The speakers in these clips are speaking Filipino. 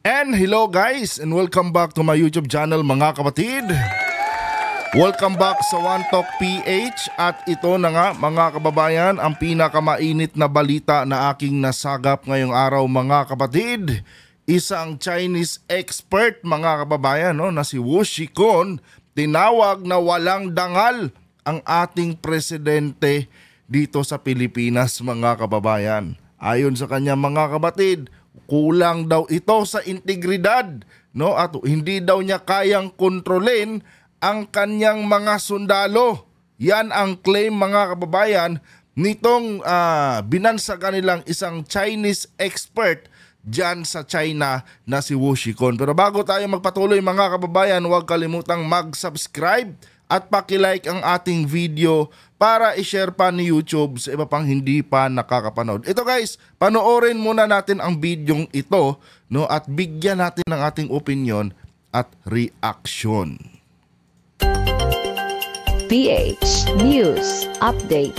And hello guys, and welcome back to my YouTube channel mga kapatid. Welcome back sa One Talk PH. At ito na nga mga kababayan, ang pinakamainit na balita na aking nasagap ngayong araw mga kapatid. Isang Chinese expert mga kababayan na si Wu Shikun, tinawag na walang dangal ang ating presidente dito sa Pilipinas mga kababayan. Ayon sa kanya mga kapatid, kulang daw ito sa integridad, at hindi daw niya kayang kontrolin ang kanyang mga sundalo. Yan ang claim mga kababayan nitong binansagan nilang isang Chinese expert dyan sa China na si Wu Shikun. Pero bago tayo magpatuloy mga kababayan, huwag kalimutang mag-subscribe at pakilike ang ating video para i-share pa ni YouTube sa iba pang hindi pa nakakapanood. Ito guys, panoorin muna natin ang videong ito at bigyan natin ng ating opinion at reaction. PH News Update.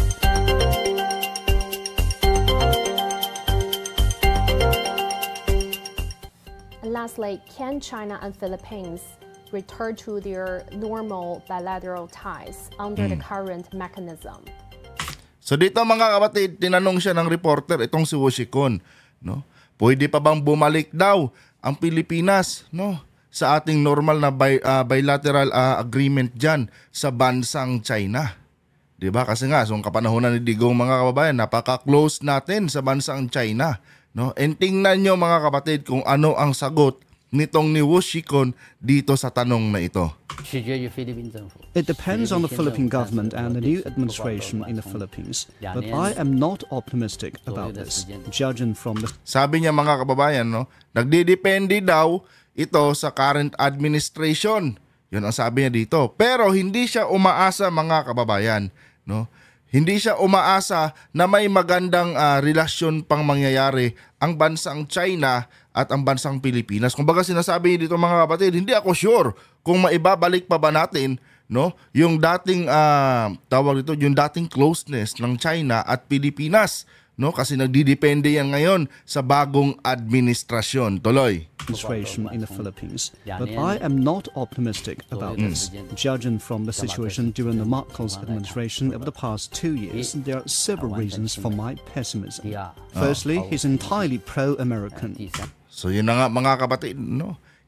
Lastly, can China and Philippines return to their normal bilateral ties under the current mechanism? So dito mga kapatid, tinanong siya ng reporter, itong si Wu Shikun, pwede pa bang bumalik daw ang Pilipinas sa ating normal na bilateral agreement dyan sa bansang China? Diba? Kasi nga, so kapanahonan ni Digong mga kababayan, napaka-close natin sa bansang China. And tingnan nyo mga kapatid kung ano ang sagot nitong ni Wu Shikun dito sa tanong na ito. It depends on the Philippine government and the new administration in the Philippines, but I am not optimistic about this, judging from the... Sabi niya mga kababayan, nagdidepende daw ito sa current administration. Yun ang sabi niya dito. Pero hindi siya umaasa mga kababayan, Hindi siya umaasa na may magandang relasyon pang mangyayari ang bansang China at ang bansang Pilipinas. Kung baga sinasabi dito mga kapatid, hindi ako sure kung maibabalik pa ba natin yung dating yung dating closeness ng China at Pilipinas, kasi nagdidepende yan ngayon sa bagong administrasyon. Tuloy. Administration in the Philippines, but I am not optimistic about this. Judging from the situation during the Marcos administration over the past 2 years, there are several reasons for my pessimism. Firstly, he's entirely pro-American. So yun na nga mga kapatid,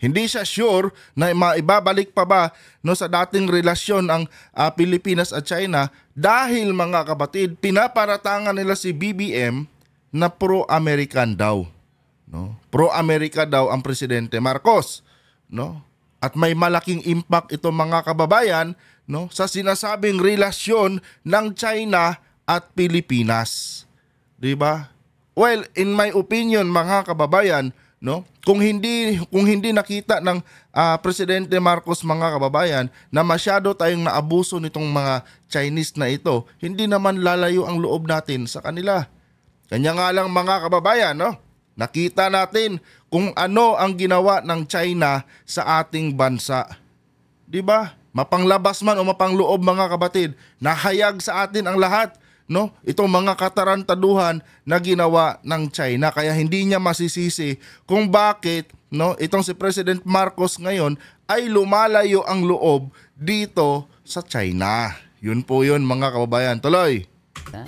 Hindi siya sure na maibabalik pa ba sa dating relasyon ang Pilipinas at China dahil mga kapatid, pinaparatangan nila si BBM na pro-American daw. Pro-America daw ang Presidente Marcos. At may malaking impact ito mga kababayan sa sinasabing relasyon ng China at Pilipinas. Diba? Well, in my opinion mga kababayan, kung hindi nakita ng Presidente Marcos mga kababayan na masyado tayong naabuso nitong mga Chinese na ito, hindi naman lalayo ang loob natin sa kanila. Kanya nga lang mga kababayan, nakita natin kung ano ang ginawa ng China sa ating bansa. 'Di ba? Mapanglabas man o mapangloob mga kapatid, nahayag sa atin ang lahat. Itong mga katarantaduhan na ginawa ng China, kaya hindi niya masisisi kung bakit itong si President Marcos ngayon ay lumalayo ang loob dito sa China. Yun po yun mga kababayan. Tuloy.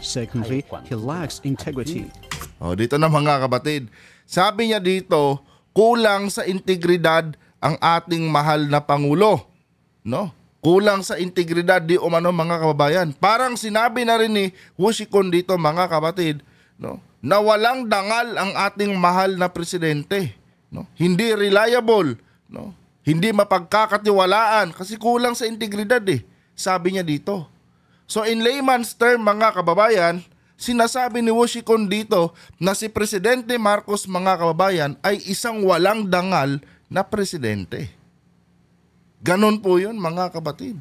Secondly, he lacks integrity. Dito na mga kapatid. Sabi niya dito, kulang sa integridad ang ating mahal na Pangulo. Kulang sa integridad di umano mga kababayan. Parang sinabi na rin ni Wu Shikun dito mga kapatid, na walang dangal ang ating mahal na presidente. Hindi reliable, hindi mapagkakatiwalaan kasi kulang sa integridad sabi niya dito. So in layman's term mga kababayan, sinasabi ni Wu Shikun dito na si Presidente Marcos mga kababayan ay isang walang dangal na presidente. Ganon po yun mga kapatid.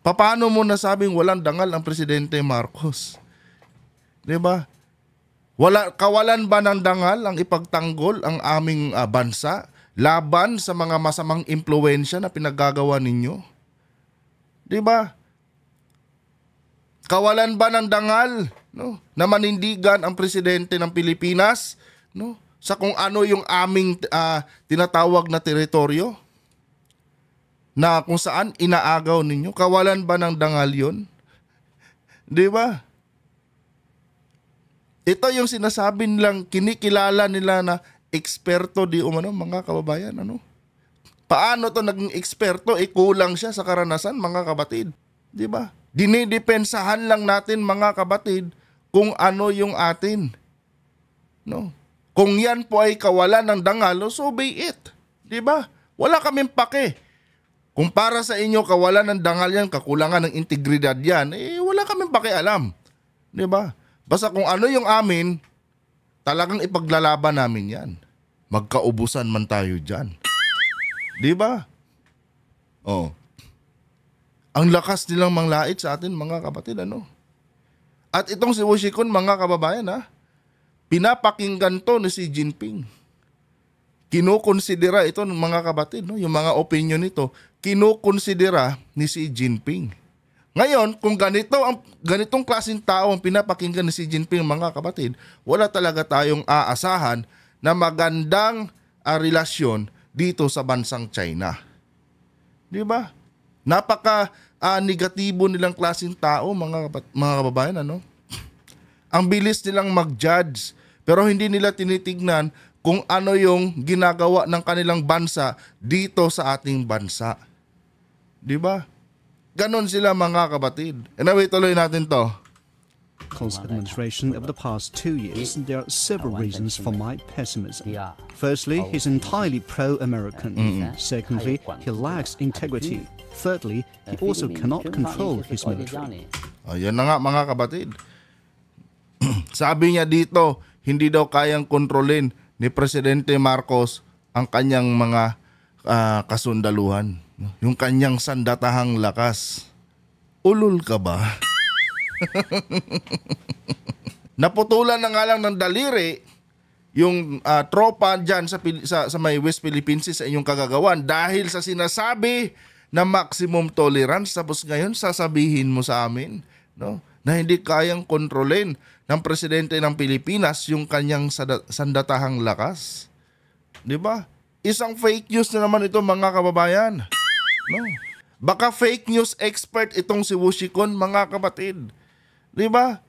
Paano mo nasabing walang dangal ang Presidente Marcos? Diba? Kawalan ba ng dangal ang ipagtanggol ang aming bansa laban sa mga masamang impluwensya na pinagagawa ninyo? Diba? Kawalan ba ng dangal na manindigan ang Presidente ng Pilipinas sa kung ano yung aming tinatawag na teritoryo na kung saan inaagaw ninyo? Kawalan ba ng dangal yun? Di ba? Ito yung sinasabi nilang kinikilala nila na eksperto di umano, mga kababayan. Ano? Paano to naging eksperto? Kulang siya sa karanasan, mga kabatid. Di ba? Dinidepensahan lang natin, mga kabatid, kung ano yung atin. No? Kung yan po ay kawalan ng dangal, so be it. Di ba? Wala kaming pake. Kung para sa inyo kawalan ng dangal yan, kakulangan ng integridad yan, wala kaming pakialam. Di ba? Basta kung ano yung amin, talagang ipaglalaban namin yan. Magkaubusan man tayo dyan. Di ba? Oh. Ang lakas nilang manglait sa atin, mga kapatid, ano? At itong si Wushikon, mga kababayan, pinapakinggan to ni Xi Jinping. Kinukonsidera ito ng mga kapatid, no? Yung mga opinion nito, kinukonsidera ni Xi Jinping. Ngayon, kung ganitong klaseng tao ang pinapakinggan ni Xi Jinping, mga kapatid, wala talaga tayong aasahan na magandang relasyon dito sa bansang China. Di ba? Napaka negatibo nilang klaseng tao, mga kababayan, ano? Ang bilis nilang mag-judge, pero hindi nila tinitignan kung ano yung ginagawa ng kanilang bansa dito sa ating bansa. Di ba? Ganon sila, mga kabatid. Anyway, tuloy natin to. Administration over the past 2 years, there are several reasons for my pessimism. Firstly, he's entirely pro-American. Secondly, he lacks integrity. Thirdly, he also cannot control his military. Ayan na nga, mga kabatid. Sabi niya dito, hindi daw kayang kontrolin ni Presidente Marcos ang kanyang mga kasundaluhan. Yung kanyang sandatahang lakas. Ulol ka ba? Naputulan na nga lang ng daliri yung tropa dyan sa may West Philippines sa inyong kagagawan dahil sa sinasabi na maximum tolerance. Tapos ngayon sasabihin mo sa amin, no, na hindi kayang kontrolin ng presidente ng Pilipinas yung kanyang sandatahang lakas. Di ba? Isang fake news na naman ito, mga kababayan. No. Baka fake news expert itong si Wushikon, mga kapatid. Di ba?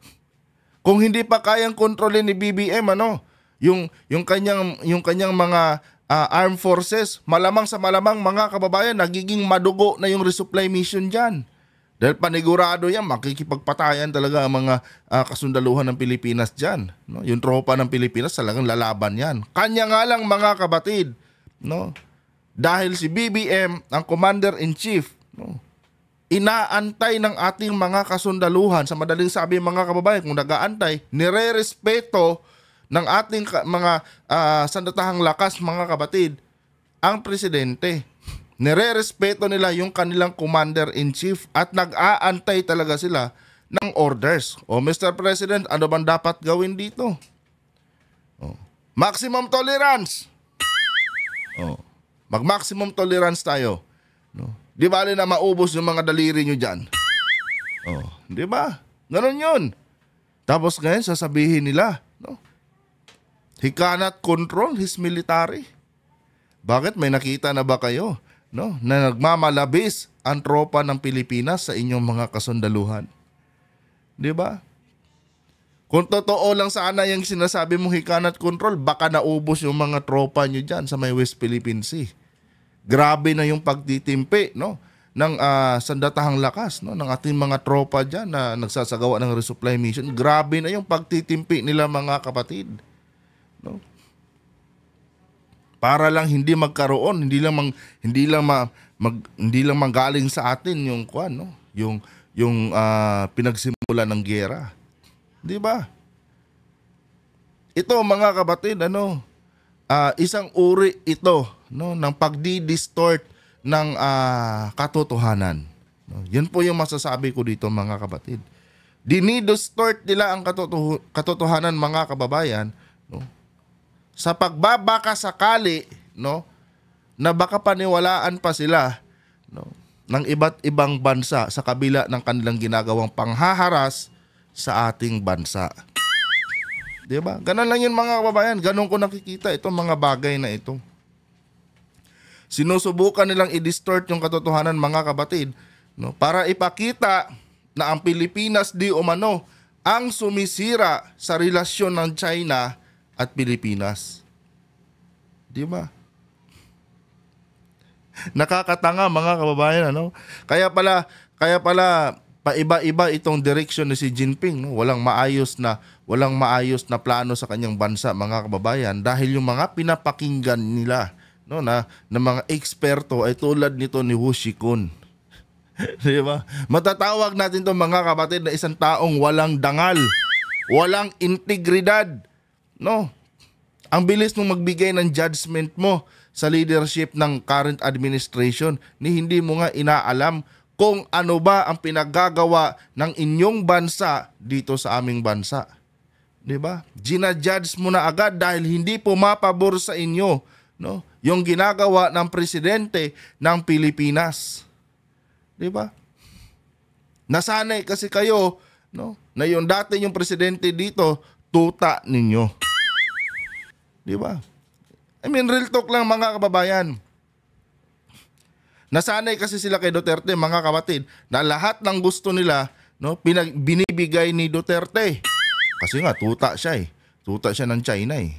Kung hindi pa kayang kontrolin ni BBM, ano, yung kanyang mga armed forces, malamang sa malamang, mga kababayan, nagiging madugo na yung resupply mission diyan. Dahil panigurado yan, makikipagpatayan talaga ang mga kasundaluhan ng Pilipinas diyan, no? Yung tropa ng Pilipinas talagang lalaban yan. Kanya nga lang, mga kabatid, no? Dahil si BBM, ang Commander-in-Chief, no, inaantay ng ating mga kasundaluhan. Sa madaling sabi, mga kababayan, kung nag-aantay, nire-respeto ng ating mga sandatahang lakas, mga kabatid, ang presidente. Nire-respeto nila yung kanilang Commander-in-Chief at nag-aantay talaga sila ng orders. O Mr. President, ano bang dapat gawin dito? Maximum tolerance. Mag-maximum tolerance tayo. No? Di ba na maubos yung mga daliri nyo dyan? Di ba? Ganon yun. Tapos ngayon sasabihin nila, no, he cannot control his military. Bakit? May nakita na ba kayo, no, na nagmamalabis ang tropa ng Pilipinas sa inyong mga kasundaluhan? Di ba? Kung totoo lang sana yung sinasabi mong he cannot control, baka naubos yung mga tropa nyo dyan sa may West Philippine Sea. Grabe na yung pagtitimpi, no, ng sandatahang lakas, no, ng ating mga tropa dyan na nagsasagawa ng resupply mission. Grabe na yung pagtitimpi nila, mga kapatid. No? Para lang hindi magkaroon, hindi lang manggaling sa atin yung no, yung pinagsimulan ng giyera. 'Di ba? Ito, mga kapatid, ano, isang uri ito, no, ng pagdi-distort ng katotohanan. No, yan po yung masasabi ko dito, mga kapatid. Dinidistort nila ang katotohanan, mga kababayan, no, sa pagbabaka sakali, no, na baka paniwalaan pa sila, no, ng iba't ibang bansa sa kabila ng kanilang ginagawang panghaharas sa ating bansa. Di ba? Ganun lang yun mga kababayan. Ganun ko nakikita itong mga bagay na ito. Sinusubukan nilang i-distort yung katotohanan mga kapatid, no? Para ipakita na ang Pilipinas di umano ang sumisira sa relasyon ng China at Pilipinas. Di ba? Nakakatanga mga kababayan, ano? Kaya pala paiba-iba itong direksyon ni Xi Jinping, no? Walang maayos na plano sa kanyang bansa mga kababayan dahil yung mga pinapakinggan nila, no, na mga eksperto ay tulad nito ni Wu Shikun. Di ba? Matatawag natin 'tong mga kapatid na isang taong walang dangal, walang integridad, no? Ang bilis mong magbigay ng judgment mo sa leadership ng current administration ni hindi mo nga inaalam kung ano ba ang pinaggagawa ng inyong bansa dito sa aming bansa. 'Di ba? Gina-judge mo na agad dahil hindi pumapabor sa inyo, no, yung ginagawa ng presidente ng Pilipinas. 'Di ba? Nasanay kasi kayo, no, na yung dati yung presidente dito tuta ninyo. 'Di ba? I mean, real talk lang mga kababayan. Nasanay kasi sila kay Duterte mga kapatid na lahat ng gusto nila, no, binibigay ni Duterte. Kasi nga tuta siya eh. Tuta siya ng China eh.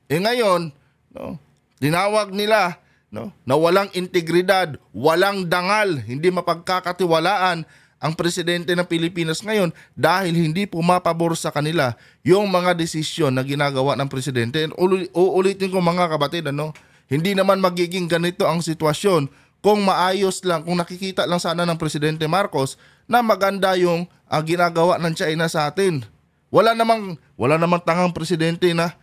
Eh ngayon, no, tinawag nila, no, na walang integridad, walang dangal, hindi mapagkakatiwalaan ang presidente ng Pilipinas ngayon dahil hindi pumapabor sa kanila yung mga desisyon na ginagawa ng presidente. Uulitin ko mga kapatid, ano, hindi naman magiging ganito ang sitwasyon kung maayos lang, kung nakikita lang sana ng Presidente Marcos na maganda yung ginagawa ng China sa atin. Wala namang tangang presidente na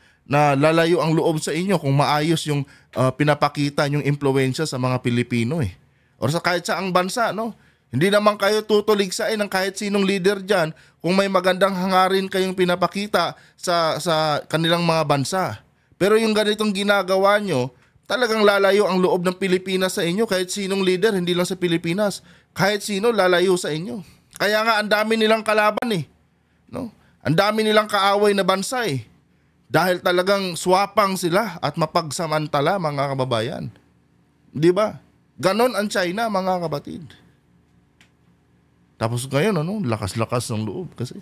lalayo ang loob sa inyo kung maayos yung pinapakita yung impluwensya sa mga Pilipino eh. O sa kahit saang bansa, no? Hindi naman kayo tutuligsain ng kahit sinong leader dyan kung may magandang hangarin kayong pinapakita sa kanilang mga bansa. Pero yung ganitong ginagawa nyo, talagang lalayo ang loob ng Pilipinas sa inyo. Kahit sinong leader, hindi lang sa Pilipinas. Kahit sino, lalayo sa inyo. Kaya nga, ang dami nilang kalaban eh. No? Ang dami nilang kaaway na bansa eh. Dahil talagang swapang sila at mapagsamantala mga kababayan. Di ba? Ganon ang China mga kapatid. Tapos ngayon, ano, lakas-lakas ng loob kasi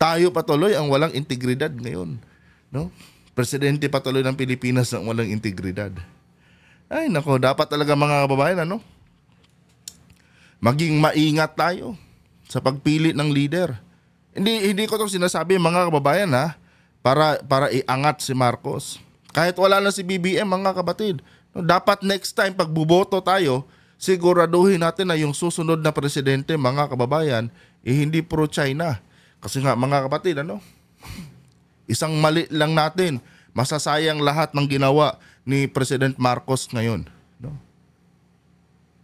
tayo patuloy ang walang integridad ngayon. No? Presidente patuloy ng Pilipinas ang walang integridad. Ay nako, dapat talaga mga kababayan, ano, maging maingat tayo sa pagpili ng leader. Hindi ko 'tong sinasabi mga kababayan ha, para iangat si Marcos. Kahit wala na si BBM mga kapatid, no, dapat next time pag buboto tayo, siguraduhin natin na yung susunod na presidente mga kababayan hindi pro-China. Kasi nga mga kapatid, ano, isang mali lang natin, masasayang lahat ng ginawa ni President Marcos ngayon. No?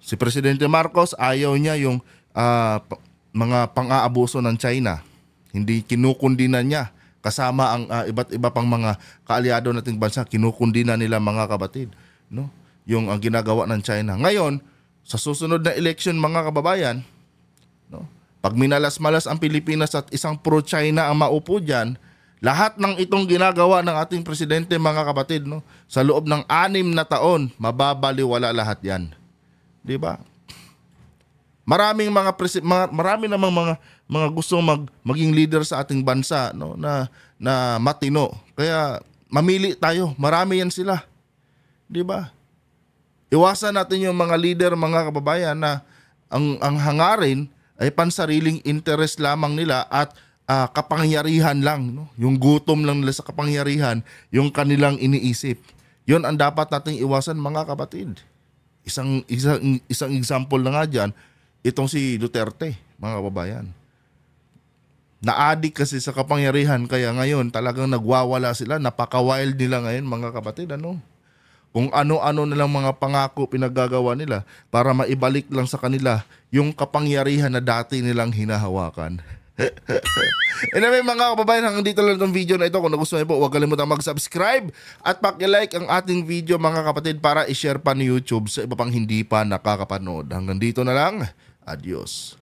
Si Presidente Marcos ayaw niya yung mga pang-aabuso ng China. Hindi kinukundina niya. Kasama ang iba't iba pang mga kaalyado nating bansa, kinukundina nila mga kapatid. No? Yung ginagawa ng China. Ngayon, sa susunod na election mga kababayan, no, pag minalas-malas ang Pilipinas at isang pro-China ang maupo dyan, lahat ng itong ginagawa ng ating presidente mga kapatid, no, sa loob ng 6 na taon, mababaliwala lahat yan. Di ba? Marami namang mga gustong maging leader sa ating bansa, no, na matino. Kaya mamili tayo, marami yan sila. Di ba? Iwasan natin yung mga leader, mga kababayan, na ang hangarin ay pansariling interest lamang nila at kapangyarihan lang. No? Yung gutom lang nila sa kapangyarihan, yung kanilang iniisip. Yun ang dapat nating iwasan mga kapatid. Isang example na nga dyan, itong si Duterte, mga kababayan. Na-addict kasi sa kapangyarihan, kaya ngayon talagang nagwawala sila, napaka-wild nila ngayon mga kapatid. Ano? Kung ano-ano nilang mga pangako pinaggagawa nila para maibalik lang sa kanila yung kapangyarihan na dati nilang hinahawakan. Anyway mga kababayan, hanggang dito lang itong video na ito. Kung nagustuhan niyo po, huwag kalimutang mag-subscribe at paki-like ang ating video mga kapatid para i-share pa ni YouTube sa iba pang hindi pa nakakapanood. Hanggang dito na lang. Adios.